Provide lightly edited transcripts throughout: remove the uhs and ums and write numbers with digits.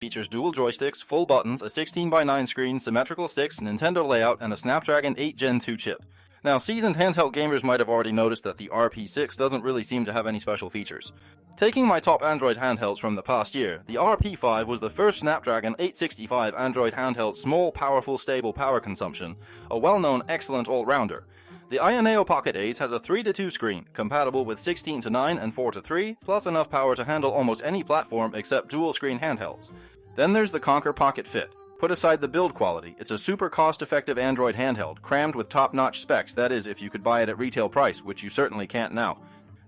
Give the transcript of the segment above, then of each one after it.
features dual joysticks, full buttons, a 16:9 screen, symmetrical sticks, Nintendo layout, and a Snapdragon 8 Gen 2 chip. Now, seasoned handheld gamers might have already noticed that the RP6 doesn't really seem to have any special features. Taking my top Android handhelds from the past year, the RP5 was the first Snapdragon 865 Android handheld small, powerful, stable power consumption, a well-known excellent all-rounder. The Adreno Pocket Ace has a 3:2 screen, compatible with 16:9 and 4:3, plus enough power to handle almost any platform except dual-screen handhelds. Then there's the Conquer Pocket Fit. Put aside the build quality, it's a super cost-effective Android handheld, crammed with top-notch specs, that is, if you could buy it at retail price, which you certainly can't now.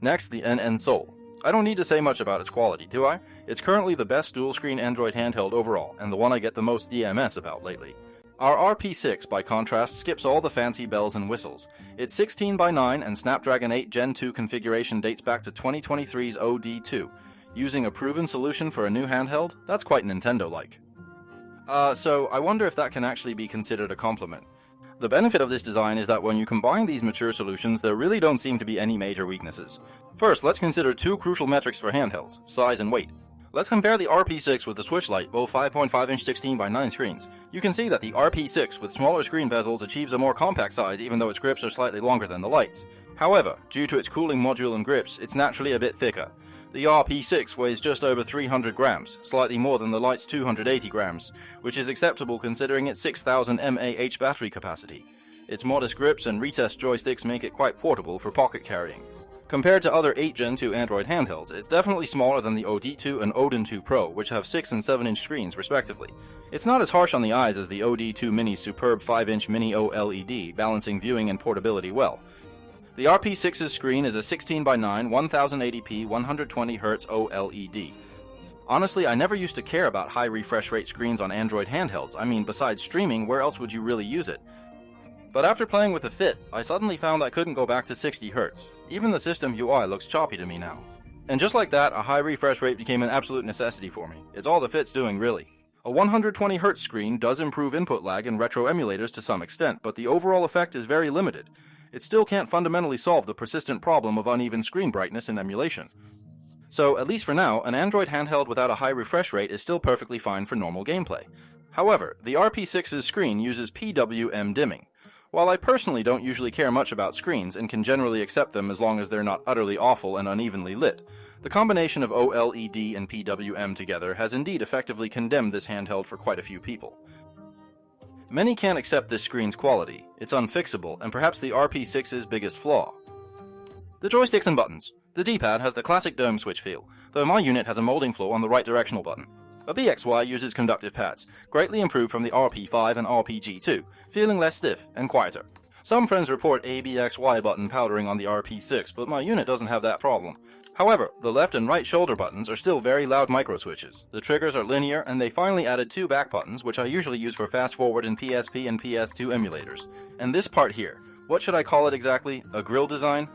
Next, the NN Soul. I don't need to say much about its quality, do I? It's currently the best dual-screen Android handheld overall, and the one I get the most DMS about lately. Our RP6, by contrast, skips all the fancy bells and whistles. Its 16:9 and Snapdragon 8 Gen 2 configuration dates back to 2023's OD2. Using a proven solution for a new handheld? That's quite Nintendo-like. So I wonder if that can actually be considered a compliment. The benefit of this design is that when you combine these mature solutions, there really don't seem to be any major weaknesses. First, let's consider two crucial metrics for handhelds, size and weight. Let's compare the RP6 with the Switch Lite, both 5.5-inch 16:9 screens. You can see that the RP6 with smaller screen bezels achieves a more compact size even though its grips are slightly longer than the Lite's. However, due to its cooling module and grips, it's naturally a bit thicker. The RP6 weighs just over 300 grams, slightly more than the Lite's 280 grams, which is acceptable considering its 6000 mAh battery capacity. Its modest grips and recessed joysticks make it quite portable for pocket carrying. Compared to other 8 Gen 2 Android handhelds, it's definitely smaller than the OD2 and Odin 2 Pro, which have 6 and 7-inch screens respectively. It's not as harsh on the eyes as the OD2 Mini's superb 5-inch Mini OLED, balancing viewing and portability well. The RP6's screen is a 16:9, 1080p, 120Hz OLED. Honestly, I never used to care about high refresh rate screens on Android handhelds. I mean, besides streaming, where else would you really use it? But after playing with the Fit, I suddenly found I couldn't go back to 60Hz. Even the system UI looks choppy to me now. And just like that, a high refresh rate became an absolute necessity for me. It's all the Fit's doing, really. A 120Hz screen does improve input lag in retro emulators to some extent, but the overall effect is very limited. It still can't fundamentally solve the persistent problem of uneven screen brightness in emulation. So, at least for now, an Android handheld without a high refresh rate is still perfectly fine for normal gameplay. However, the RP6's screen uses PWM dimming. While I personally don't usually care much about screens and can generally accept them as long as they're not utterly awful and unevenly lit, the combination of OLED and PWM together has indeed effectively condemned this handheld for quite a few people. Many can't accept this screen's quality, it's unfixable, and perhaps the RP6's biggest flaw. The joysticks and buttons. The D-pad has the classic dome switch feel, though my unit has a molding floor on the right directional button. A BXY uses conductive pads, greatly improved from the RP5 and RPG2, feeling less stiff and quieter. Some friends report ABXY button powdering on the RP6, but my unit doesn't have that problem. However, the left and right shoulder buttons are still very loud micro-switches. The triggers are linear, and they finally added 2 back buttons, which I usually use for fast-forward in PSP and PS2 emulators. And this part here, what should I call it exactly? A grill design?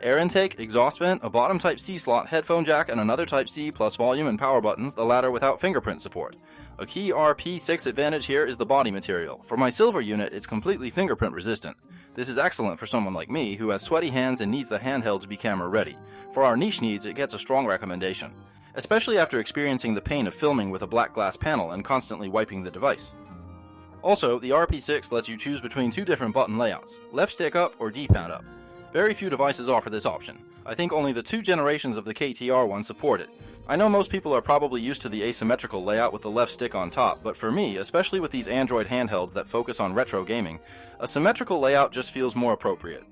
Air intake, exhaust vent, a bottom Type-C slot, headphone jack, and another Type-C plus volume and power buttons, the latter without fingerprint support. A key RP6 advantage here is the body material. For my silver unit, it's completely fingerprint resistant. This is excellent for someone like me who has sweaty hands and needs the handheld to be camera ready. For our niche needs, it gets a strong recommendation, especially after experiencing the pain of filming with a black glass panel and constantly wiping the device. Also, the RP6 lets you choose between 2 different button layouts, left stick up or D-pad up. Very few devices offer this option. I think only the 2 generations of the KTR one support it. I know most people are probably used to the asymmetrical layout with the left stick on top, but for me, especially with these Android handhelds that focus on retro gaming, a symmetrical layout just feels more appropriate.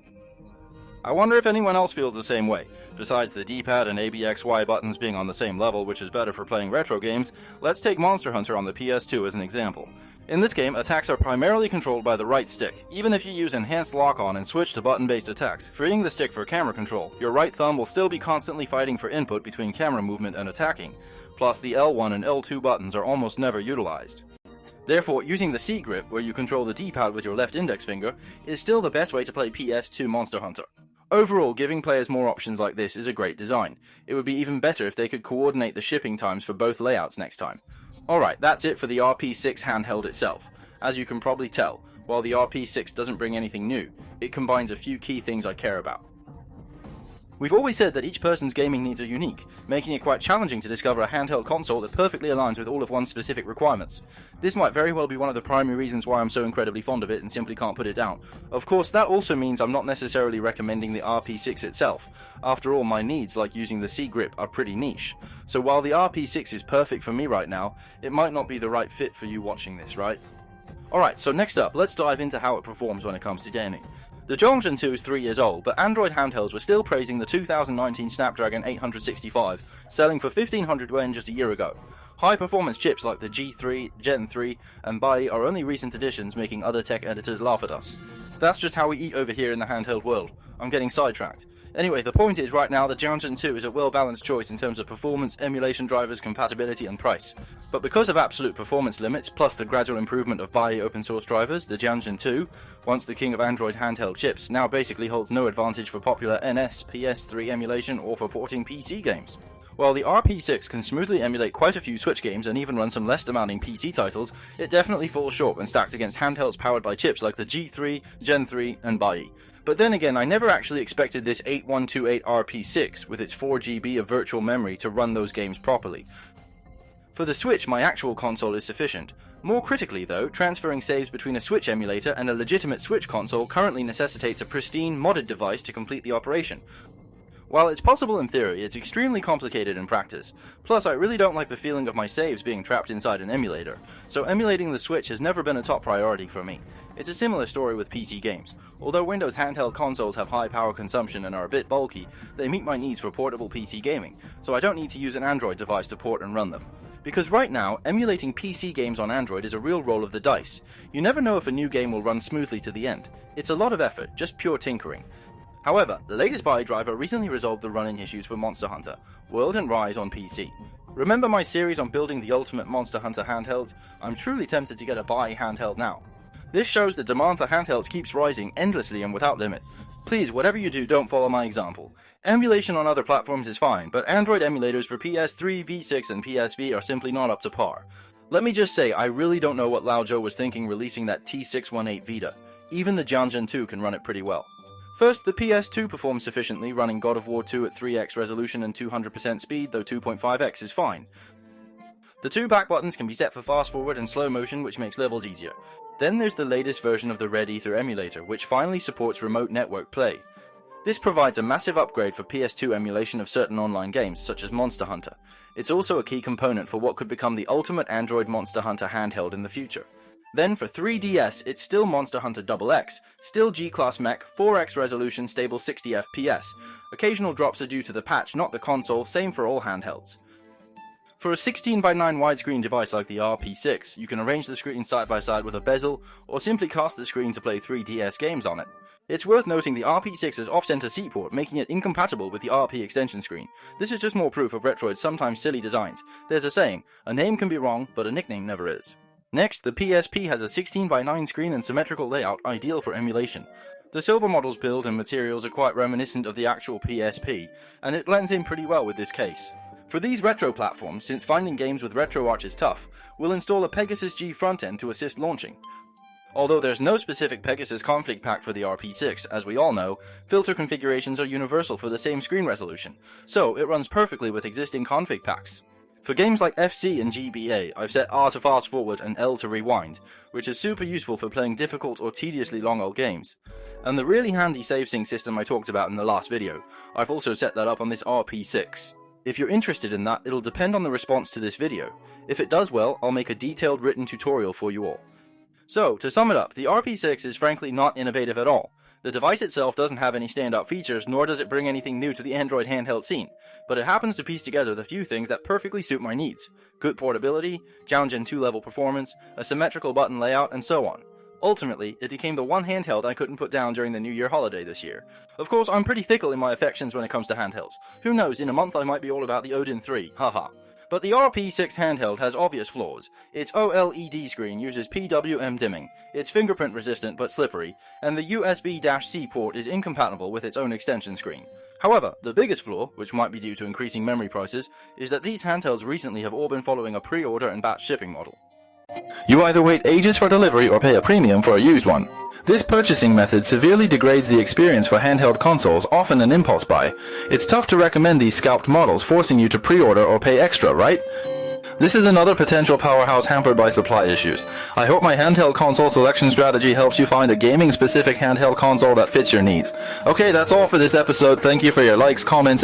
I wonder if anyone else feels the same way. Besides the D-pad and ABXY buttons being on the same level, which is better for playing retro games, let's take Monster Hunter on the PS2 as an example. In this game, attacks are primarily controlled by the right stick. Even if you use enhanced lock-on and switch to button-based attacks, freeing the stick for camera control, your right thumb will still be constantly fighting for input between camera movement and attacking. Plus, the L1 and L2 buttons are almost never utilized. Therefore, using the C grip, where you control the D-pad with your left index finger, is still the best way to play PS2 Monster Hunter. Overall, giving players more options like this is a great design. It would be even better if they could coordinate the shipping times for both layouts next time. Alright, that's it for the RP6 handheld itself. As you can probably tell, while the RP6 doesn't bring anything new, it combines a few key things I care about. We've always said that each person's gaming needs are unique, making it quite challenging to discover a handheld console that perfectly aligns with all of one's specific requirements. This might very well be one of the primary reasons why I'm so incredibly fond of it and simply can't put it down. Of course, that also means I'm not necessarily recommending the RP6 itself. After all, my needs, like using the C grip, are pretty niche. So while the RP6 is perfect for me right now, it might not be the right fit for you watching this, right? Alright, so next up, let's dive into how it performs when it comes to gaming. The Junction 2 is 3 years old, but Android handhelds were still praising the 2019 Snapdragon 865, selling for 1500 yuan just a year ago. High-performance chips like the G3, Gen 3, and Bai are only recent additions, making other tech editors laugh at us. That's just how we eat over here in the handheld world. I'm getting sidetracked. Anyway, the point is, right now, the Junction 2 is a well-balanced choice in terms of performance, emulation drivers, compatibility, and price. But because of absolute performance limits, plus the gradual improvement of Bai open-source drivers, the Junction 2, once the king of Android handheld chips, now basically holds no advantage for popular NS, PS3 emulation, or for porting PC games. While the RP6 can smoothly emulate quite a few Switch games and even run some less demanding PC titles, it definitely falls short when stacked against handhelds powered by chips like the G3, Gen 3, and Bai. But then again, I never actually expected this 8128 RP6 with its 4GB of virtual memory to run those games properly. For the Switch, my actual console is sufficient. More critically though, transferring saves between a Switch emulator and a legitimate Switch console currently necessitates a pristine, modded device to complete the operation. While it's possible in theory, it's extremely complicated in practice. Plus, I really don't like the feeling of my saves being trapped inside an emulator, so emulating the Switch has never been a top priority for me. It's a similar story with PC games. Although Windows handheld consoles have high power consumption and are a bit bulky, they meet my needs for portable PC gaming, so I don't need to use an Android device to port and run them. Because right now, emulating PC games on Android is a real roll of the dice. You never know if a new game will run smoothly to the end. It's a lot of effort, just pure tinkering. However, the latest Bai driver recently resolved the running issues for Monster Hunter, World and Rise on PC. Remember my series on building the ultimate Monster Hunter handhelds? I'm truly tempted to get a Bai handheld now. This shows the demand for handhelds keeps rising endlessly and without limit. Please, whatever you do, don't follow my example. Emulation on other platforms is fine, but Android emulators for PS3, V6, and PSV are simply not up to par. Let me just say, I really don't know what Lao Zhou was thinking releasing that T618 Vita. Even the Jiangzhen 2 can run it pretty well. First, the PS2 performs sufficiently, running God of War 2 at 3x resolution and 200% speed, though 2.5x is fine. The two back buttons can be set for fast forward and slow motion, which makes levels easier. Then there's the latest version of the Red Ether emulator, which finally supports remote network play. This provides a massive upgrade for PS2 emulation of certain online games, such as Monster Hunter. It's also a key component for what could become the ultimate Android Monster Hunter handheld in the future. Then for 3DS, it's still Monster Hunter XX, still G-Class mech, 4x resolution, stable 60 FPS. Occasional drops are due to the patch, not the console, same for all handhelds. For a 16:9 widescreen device like the RP6, you can arrange the screen side by side with a bezel, or simply cast the screen to play 3DS games on it. It's worth noting the RP6 has off-center C port, making it incompatible with the RP extension screen. This is just more proof of Retroid's sometimes silly designs. There's a saying, a name can be wrong, but a nickname never is. Next, the PSP has a 16:9 screen and symmetrical layout ideal for emulation. The silver model's build and materials are quite reminiscent of the actual PSP, and it blends in pretty well with this case. For these retro platforms, since finding games with RetroArch is tough, we'll install a Pegasus G frontend to assist launching. Although there's no specific Pegasus config pack for the RP6, as we all know, filter configurations are universal for the same screen resolution, so it runs perfectly with existing config packs. For games like FC and GBA, I've set R to fast forward and L to rewind, which is super useful for playing difficult or tediously long old games. And the really handy save sync system I talked about in the last video, I've also set that up on this RP6. If you're interested in that, it'll depend on the response to this video. If it does well, I'll make a detailed written tutorial for you all. So, to sum it up, the RP6 is frankly not innovative at all. The device itself doesn't have any standout features, nor does it bring anything new to the Android handheld scene, but it happens to piece together the few things that perfectly suit my needs. Good portability, Jiangzhen 2 level performance, a symmetrical button layout, and so on. Ultimately, it became the one handheld I couldn't put down during the New Year holiday this year. Of course, I'm pretty fickle in my affections when it comes to handhelds. Who knows, in a month I might be all about the Odin 3, haha. But the RP6 handheld has obvious flaws. Its OLED screen uses PWM dimming, it's fingerprint resistant but slippery, and the USB-C port is incompatible with its own extension screen. However, the biggest flaw, which might be due to increasing memory prices, is that these handhelds recently have all been following a pre-order and batch shipping model. You either wait ages for delivery or pay a premium for a used one. This purchasing method severely degrades the experience for handheld consoles, often an impulse buy. It's tough to recommend these scalped models, forcing you to pre-order or pay extra, right? This is another potential powerhouse hampered by supply issues. I hope my handheld console selection strategy helps you find a gaming-specific handheld console that fits your needs. Okay, that's all for this episode. Thank you for your likes, comments,